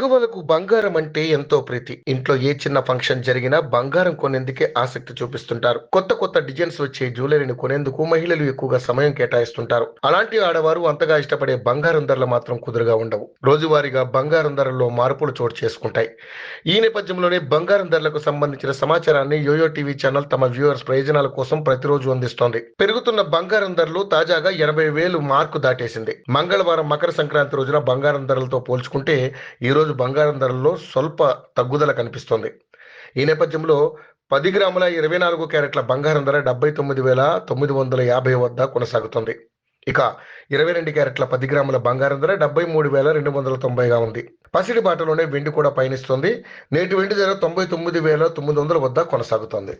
మగవాళ్ళకు బంగారం అంటే ఎంతో ప్రీతి. ఇంట్లో ఏ చిన్న ఫంక్షన్ జరిగినా బంగారం కొనేందుకే ఆసక్తి చూపిస్తుంటారు. కొత్త కొత్త డిజైన్స్ వచ్చే జ్యువెలరీని కొనేందుకు మహిళలు ఎక్కువగా సమయం కేటాయిస్తుంటారు. అలాంటి ఆడవారు అంతగా ఇష్టపడే బంగారం ధరలు మాత్రం కుదురుగా ఉండవు. రోజువారీగా బంగారం ధరల్లో మార్పులు చోటు చేసుకుంటాయి. ఈ నేపథ్యంలోనే బంగారం ధరలకు సంబంధించిన సమాచారాన్ని యోయో టీవీ ఛానల్ తమ వ్యూవర్స్ ప్రయోజనాల కోసం ప్రతిరోజు అందిస్తోంది. పెరుగుతున్న బంగారం ధరలు తాజాగా 80,000 మార్కు దాటేసింది. మంగళవారం మకర సంక్రాంతి రోజున బంగారం ధరలతో పోల్చుకుంటే ఈ రోజు బంగారం ధరల్లో స్వల్ప తగ్గుదల కనిపిస్తోంది. ఈ నేపథ్యంలో 10 గ్రాముల 24 క్యారెట్ల బంగారం ధర 79,950 వద్ద కొనసాగుతోంది. ఇక 22 క్యారెట్ల 10 గ్రాముల బంగారం ధర 73,290గా ఉంది. పసిడి బాటలోనే వెండి కూడా పయనిస్తోంది. నేటి వెండి ధర 99,900 వద్ద కొనసాగుతోంది.